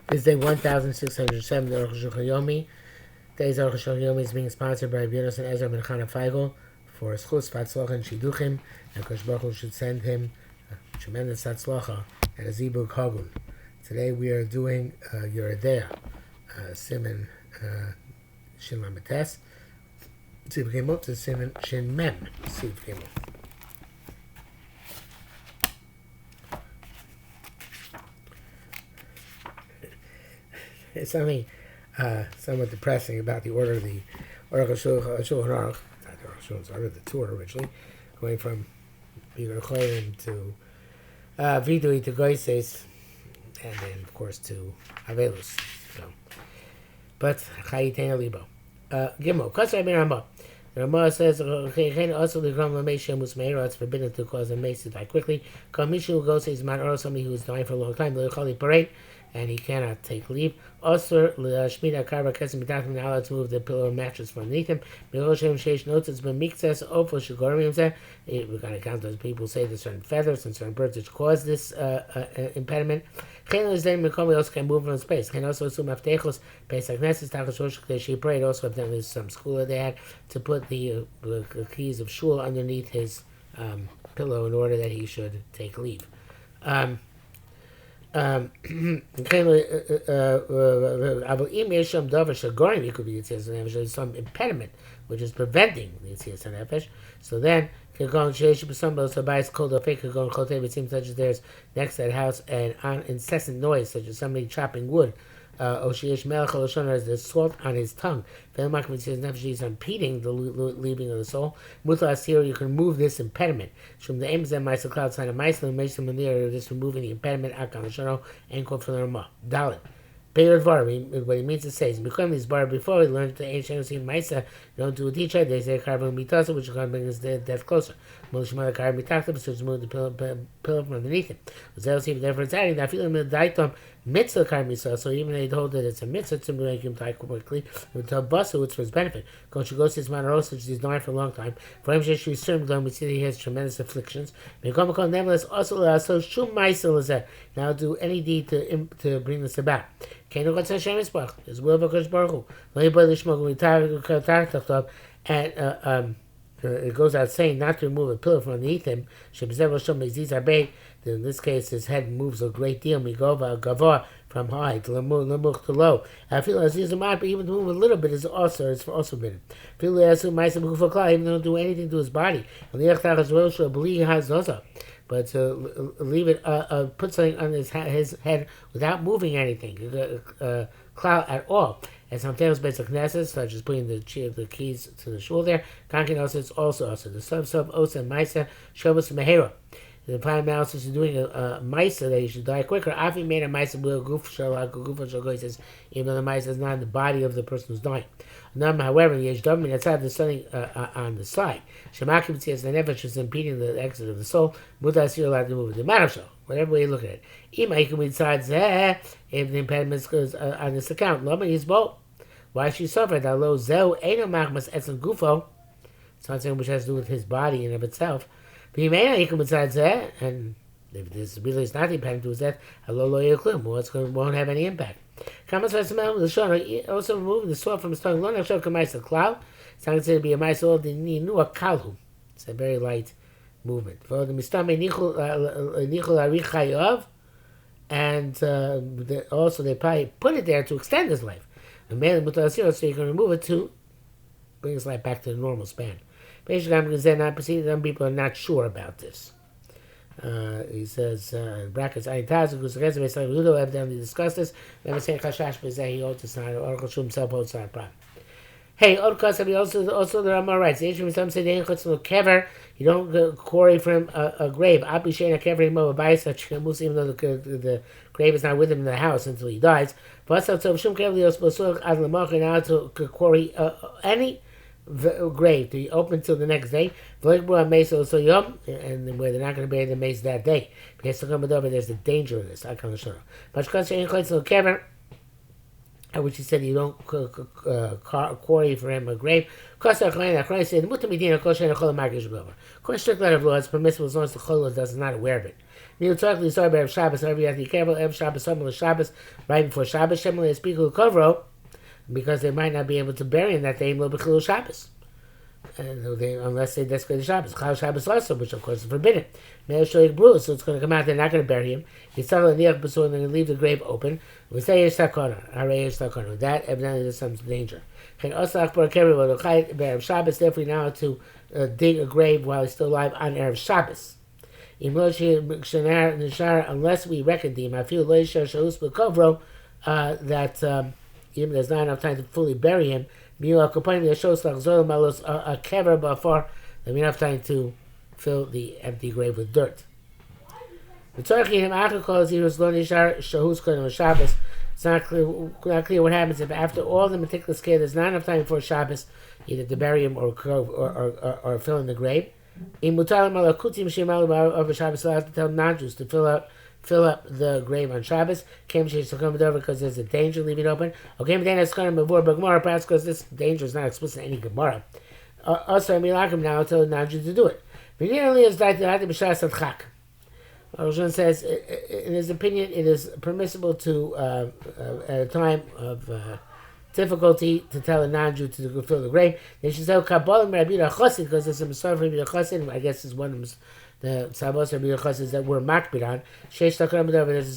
This is day 1607 of Arukh Hashulchan. Today's Arukh Hashulchan is being sponsored by Yonos and Ezra Ben Chana Feigl for Schus, Fatzlacha, and Shiduchim, and Kosh Baruch Hu should send him a tremendous Fatzlacha and a Zibug Hagun. Today we are doing Yeridea, Siman Shin Lamates. See if we came up to Siman Shin Mem. See if we came up. It's something somewhat depressing about the order of the Arukh Hashulchan Aruch. Not the Arukh Hashulchan, started the tour originally, going from Bigur Cholim to Vidui to Goises, and then of course to Avelus. So, but Chayitena Libo. Gimel. Kasar Ben Ramah. The Ramah says, also the Gram Lamesha Musmeira, it's forbidden to cause a mace to die quickly. Kamishu goes is man or somebody who is dying for a long time, Lechali Parade, and he cannot take leave. Also, Shmita Karva Kesim Bitatim allowed to move the pillow and mattress from underneath him. Miloshem Sheish notes it's been mixes Opho Shigorim said. We're going to count those people say there's certain feathers and certain birds which cause this impediment. Chen is then Mekomi also can move from space. Can also assume Aftechos, Pesach Nesses, Takashosh, she prayed also evidently some school that they had to put the keys of Shul underneath his pillow in order that he should take leave. It could be some impediment which is preventing the Yitzias HaNefesh. So then, it seems such as there's next to that house an incessant noise, such as somebody chopping wood. As there's salt on his tongue. He's impeding the leaving of the soul. Here you can remove this impediment. From the aims and Maisa cloud sign of Maisa, just removing the impediment. And quote from the Ramah. Dalit. What he means to say is, become this bar before we learned the ancient Maisa, don't do with each other. They say carbon mitasa, which is going to bring his death closer. Molishmada carbon mitasa, so remove the pillow from underneath him. Therefore, it's adding that feeling the daitom mitzvah carbon mitasa. So even they told that it's a mitzvah to make him die quickly, with a basu, it's for his benefit. Because she goes to his manaros, which he's dying for a long time. For him, she served them. We see that he has tremendous afflictions. Nevertheless, also so shum Maisa is that now do any deed to bring this about. His will of Hakadosh Baruch Hu. And it goes out saying not to remove a pillar from underneath him. In this case, his head moves a great deal. From high to low. I feel as he's a but even to move a little bit is also forbidden. Even don't do anything to his body. But to leave it, put something on his head without moving anything, cloud at all. And sometimes based on Knesset, such as putting the keys to the shul there. Kankin also, it's also the sub osa and maisa shovas mehera. The prime analysis is doing a maisa that he should die quicker. Afi made a maisa will goof shal says even though the maisa is not in the body of the person who's dying. However, yesh damin outside there's something on the side. Shemakim says the nefesh is impeding the exit of the soul. Mutas you're allowed to move the matter whatever way you look at it. If the impediment goes on this account, Lama is both. Why she suffered? Although zeu eno machmas etzem gufo, it's not something which has to do with his body in of itself. And if this really is not the impediment to his death, won't have any impact. Also removing the salt from his tongue. It's not considered to be a maisa the new a kalhu. It's a very light movement. And also they probably put it there to extend his life. So you can remove it to bring his life back to the normal span. Some people are not sure about this. He says, in brackets, evidently discussed this. He holds it's not, Arukh Hashulchan himself holds it's not a problem. Hey, also the Ramah writes, some say they kever, you don't quarry from a grave. Even though the grave is not with him in the house until he dies. Now to quarry any grave to be open till the next day, and where they're not going to bury the mace that day. Because there's the danger of this. Which he said you don't quarry for him a grave. According to strict letter of law, it's permissible as long as the chol is not aware of it. Miutakli sorry Erev Shabbos. However, you have to be careful. Erev Shabbos, Somel Shabbos, right before Shabbos. Shemel Yespikul Kovro, because they might not be able to bury him that day in Lo B'Chilul Shabbos. Unless they desecrate the Shabbos. Chal Shabbos also, which of course is forbidden. So it's going to come out, they're not going to bury him. He's going to leave the grave open. We say Yesh Takona. That evidently there's some danger. Therefore, we now have to dig a grave while he's still alive on Erev Shabbos. Unless we reckon I feel that even there's not enough time to fully bury him, then we have enough time to fill the empty grave with dirt. It's not clear what happens if after all the meticulous care there's not enough time before Shabbos either to bury him or fill in the grave. Allowed to tell non-Jews to fill up the grave on Shabbos, because there's a danger leaving it open. Perhaps because this danger is not explicit in any Gemara. Also, now tell non-Jews to do it. Arukh says, in his opinion, it is permissible to, at a time of difficulty, to tell a non-Jew to fill the grave. They should say, because there's a Masar for Rabbi Chassid, I guess is one of the Sabos Rabbi Chassid that were makbid on. There's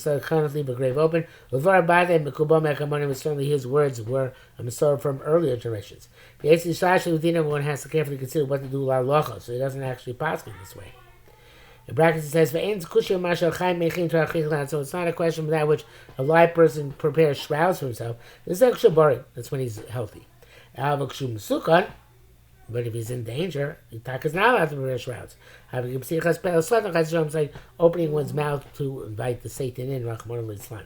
a kind of leave a grave open. Certainly his words were a Masar from earlier generations. One has to carefully consider what to do so he doesn't actually pass it this way. In brackets it says, so it's not a question of that which a live person prepares shrouds for himself. This is that's when he's healthy. But if he's in danger, Yitak is not allowed to prepare shrouds. It's like opening one's mouth to invite the Satan in, Rahman al-Islam.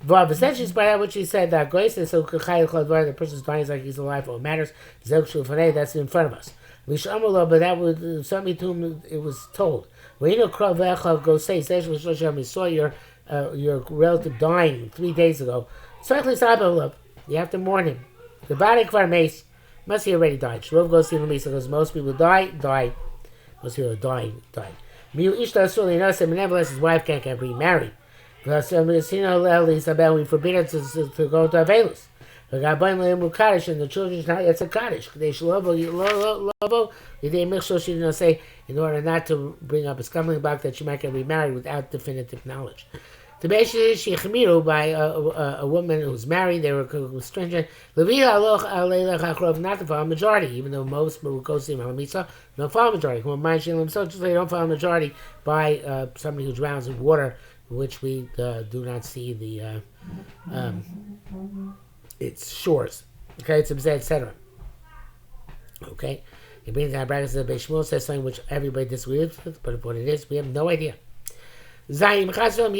Essentially, by that which he said, that the person's dying is like he's alive, all matters. That's in front of us. But that would somebody to whom it was told. When you know, go say, we saw your relative dying 3 days ago. You have to mourn him. The body kvar mace must he already died. Shrov goes to the misa because most people die. Most people are dying. Nevertheless, his wife can't get remarried. Because we forbid her to go to Avelus. And the children should not yet say Kaddish. They should say, in order not to bring up a stumbling block that she might get remarried without definitive knowledge. To be by a woman who's married, they were stringent. Not to follow majority, even though most will go see Malamisa, don't follow majority. Just they don't follow majority by somebody who drowns in water, which we do not see the its shores. Okay, it's etc. Okay, he brings down brackets that Beis Shmuel says something which everybody disagrees with, but what it is, we have no idea. If Chas V'Shalom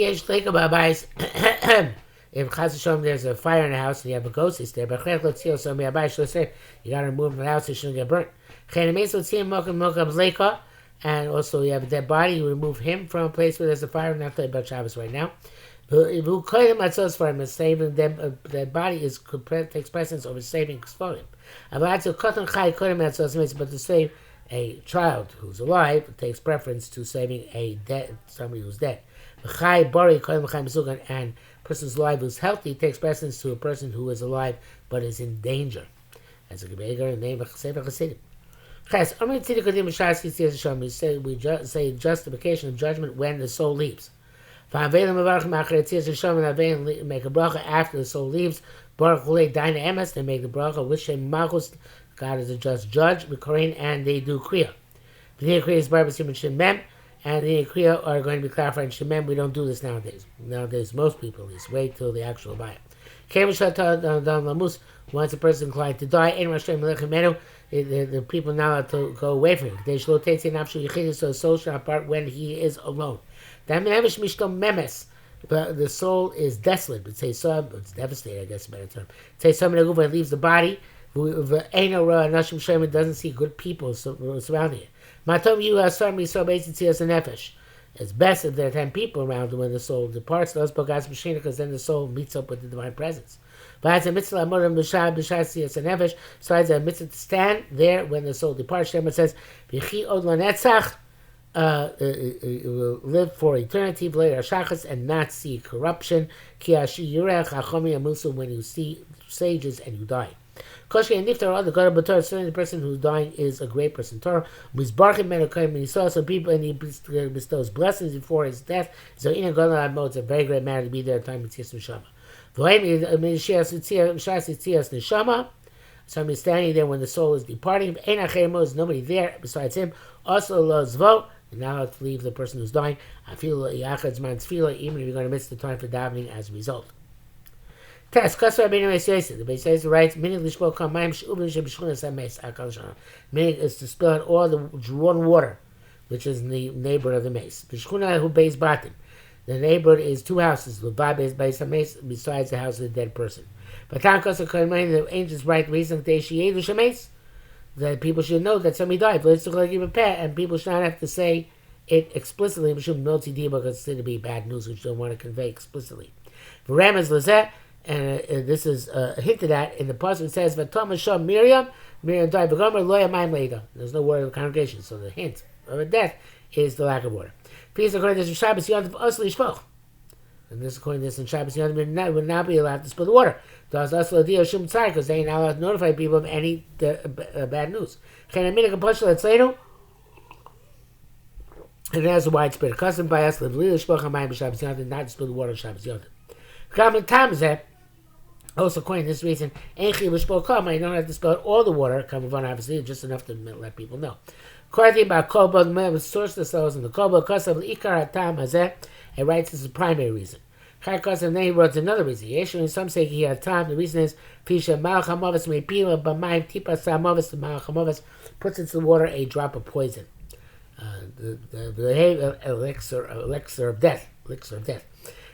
there's a fire in the house and you have a ghost, it's there. But you got to remove him from the house so he shouldn't get burnt. And also you have a dead body, you remove him from a place where there's a fire. We're not talking about Shabbos right now. If who call him for him, saving them, their body takes precedence over saving for him. But to save a child who's alive, it takes preference to saving somebody who's dead. And person's alive who's healthy takes precedence to a person who is alive but is in danger. As a Gebeger in the name of Sefer Chassidim. We say justification of judgment when the soul leaves. Make a bracha after the soul leaves. They make the bracha with Shem Malchus. God is a just judge, and they do kriya. The kriya is barbasim and shemem, and the kriya are going to be clarified in shemem. We don't do this nowadays. Nowadays, most people at least wait till the actual bayah. Once a person is inclined to die, the people are not allowed to go away from him. They should take so the soul should apart when he is alone. But the soul is desolate. It's devastated, I guess is a better term. Someone leaves the body, doesn't see good people surrounding it. It's best if there are 10 people around when the soul departs, because then the soul meets up with the divine presence. But as a mitzvah, besides a mitzvah to stand there when the soul departs, Shema says, will live for eternity, and not see corruption. When you see sages and you die. Certainly the person who's dying is a great person. Torah, when he saw some people and he bestows blessings before his death, so in it's a very great matter to be there at the time of Tziyas Neshama. Somebody standing there when the soul is departing. There's nobody there besides him. Also, Lozvo. You're not allowed to leave the person who's dying. I feel even if you're going to miss the time for davening as a result. Test. The Beis Yosef writes, meaning is to spill out all the drawn water, which is the neighborhood of the mace. The Shechuna who Beis Batim. The neighborhood is two houses, besides the house of the dead person. But the angels write reason that people should know that somebody died, and people should not have to say it explicitly because it's going to be bad news which you don't want to convey explicitly. And this is hinted at in the pasuk. It says, Miriam died. There's no word of the congregation, so the hint of a death is the lack of water. According to this, Shabbos Yontif and this, according to this, in Shabbos Yontif would not be allowed to spill the water. Because they ain't allowed to notify people of any bad news. And it has a widespread custom by us, not to spill the water on Shabbos Yontif. Also, according to this reason, you don't have to spill all the water, obviously, just enough to let people know. According to the source of the in the Kobol, it writes this is the primary reason. And then he wrote another reason. Some say he had time. The reason is the puts into the water a drop of poison. The elixir of death.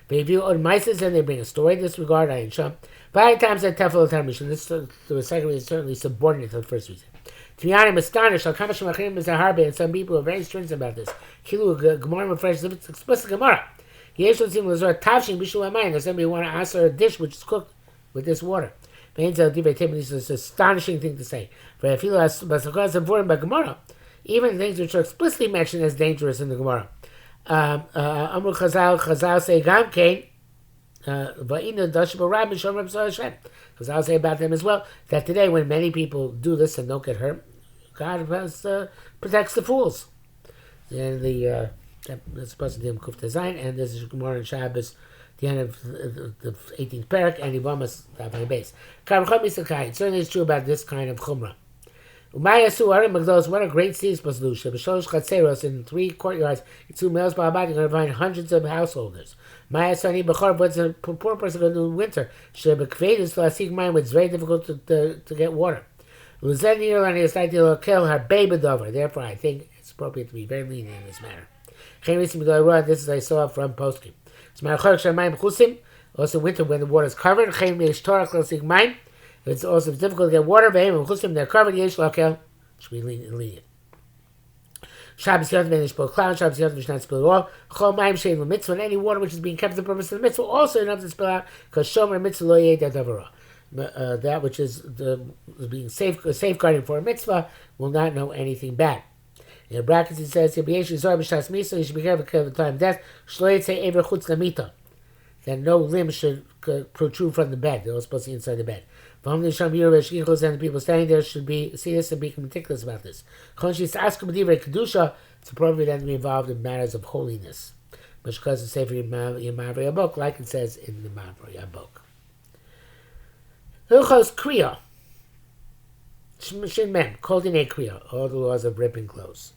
They view on mices and they bring a story in this regard. I ain't sure. By times that tefel termination. This the second reason is certainly subordinate to the first reason. To be honest, I'm astonished. And some people are very stringent about this. Kilu Gemara refreshes if it's explicit Gemara. There's somebody want to answer a dish which is cooked with this water. This is an astonishing thing to say. But I feel even things which are explicitly mentioned as dangerous in the Gemara. Amru Chazal say Gamkein. Chazal say about them as well that today when many people do this and don't get hurt, God protects the fools. And that's supposed to be Kuf Design, and this is Gemara and Shabbos, the end of the 18th parak, and Yivamas Davai base. Certainly it's true about this kind of chumrah. What a great city is supposed to do. In 3 courtyards, 2 males by about, you're going to find hundreds of householders. What's a poor person going to do in winter? It's very difficult to get water. Therefore, I think it's appropriate to be very lenient in this matter. This is I saw from posting. Also winter when the water is covered. It's also difficult to get water. They're covered. Should be lenient. Shabbos Yontif cloud. Shabbos Yontif not spill at all. Chol Mayim Shein L'Mitzvah, and any water which is being kept for the purpose of the mitzvah also enough to spill out because Shomer Mitzvah Lo Yeh Davara. That which is being safeguarding for a mitzvah will not know anything bad. In the brackets it says, you should be careful at the time of death, that no limb should protrude from the bed. They're all supposed to be inside the bed. And the people standing there should see this and be meticulous about this. It's appropriate then to be involved in matters of holiness. Which because it's Sefer Yemavri Abok, like it says in the Mavri Abok. Hilchos Kriya. Shin Mem, called in a Kriya, all the laws of ripping clothes.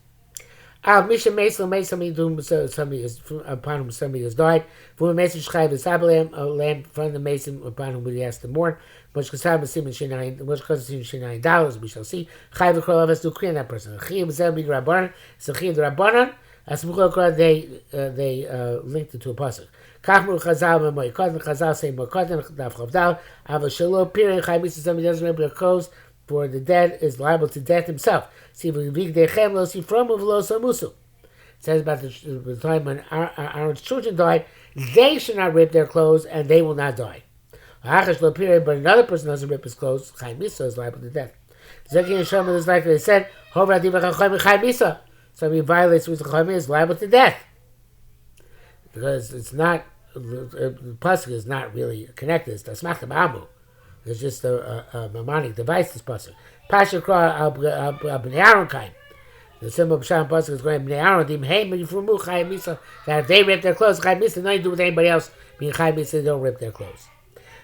Misha Mason made somebody upon whom somebody has died. For Mason Shchai V'Sabalam, a lamb from the Mason upon whom we has to mourn. Which Kasab Sim and $9, we shall see. Chai V'Krol of us do Kriya on that person. Chiyim Zebid Rabbanan, so Chiyim the Rabbanan, as Mukhol they linked it to a pasuk. Kachmur Chazal Moikodim, Chazal say Moikodim, Daf Chavdal, Avashalo, Pirin, Chai Misa, somebody doesn't remember the clothes. For the dead is liable to death himself. It says about the time when Aaron's children died, they should not rip their clothes and they will not die. But another person doesn't rip his clothes, Chaim Misa is liable to death. Zeki and Shlomo is like they said, somebody who violates rules of Chachamim is liable to death. Because it's not, the pasuk is not really connected. It's the Smachta Ba'amu. It's just a mnemonic device, this pasuk. Pasha Kra B'nei Aaron Kaim. The symbol of Pshat pasuk is going B'nei Aaron, Dim Heim, Yifrumu Chayim Misa. That if they rip their clothes, Chayim Misa, nothing to do with anybody else. Being Chayim Misa, they don't rip their clothes.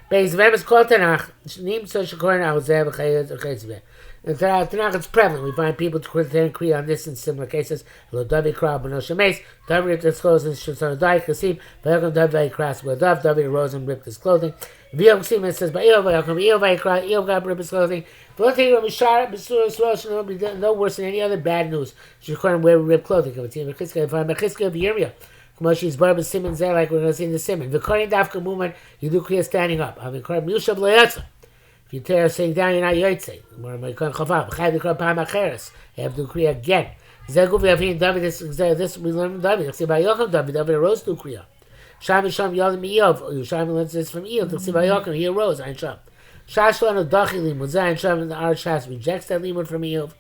Beis Vemes Kol Tanach, Nim So Shekorin Ahozeh V'Chayez. In Tanakh, it's prevalent. We find people to agree on this in similar cases. Lo David Kra B'no Shemes, David ripped his clothes and Shusar Kasim, Vayakam David Kras B'Dav, David arose and ripped his clothing. V'Yom Simen says, Ba'Iyov Vayakam, Iyov Vayakra, Iyov got ripped his clothing. No worse than any other bad news. Shekorin wear ripped clothing. Come see Mechizka, if I'm Mechizka of Yirmiyah. Moshe's barber Simon Zeh, like we're going to see in the Simon. V'Korin Dafka Muman, you do Kriya standing up. I'm in Korin Yushab Loyatza. If you tear sitting down, you're not Yotzei. More my Korin Chavav. B'Chai V'Korin Pam Acheres. You have to do Kriya again. Zegu V'Yavin David, this we learn from David. See by Yocham David arose to Kriya. Sham Yisham Yolim Iyov. Sham learns this from Iyov. See by Yocham, he arose. Ein Sham. Shashlan of Dachi Limud. Zayin Sham in the Art Shas rejects that Limud from Iyov.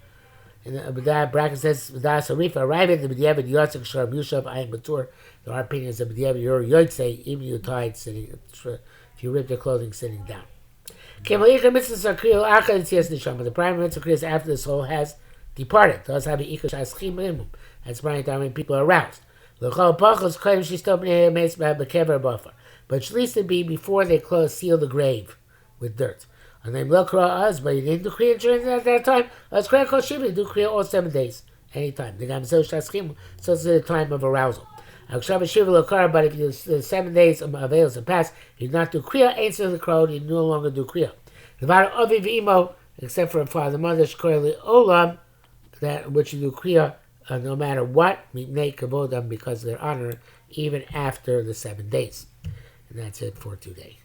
And the bracket says, V'das Arifa, arrive at the B'diavad Yotzek Sharab Yushav Ayin Batur. There are opinions that B'diavad you're Yotzei, even you tied sitting, if you rip their clothing sitting down. The primary mitzvah is after the soul has departed. That's when people are aroused. But at least it be before they seal the grave with dirt. And then but you didn't do Kriya during that time. Do Kriya all 7 days, anytime. So it's the time of arousal. But if the 7 days of avails and pass, you do not do Kriya, answer the crowd, you no longer do Kriya. Except for father and mother, that which you do Kriya no matter what, because of their honor, even after the 7 days. And that's it for today.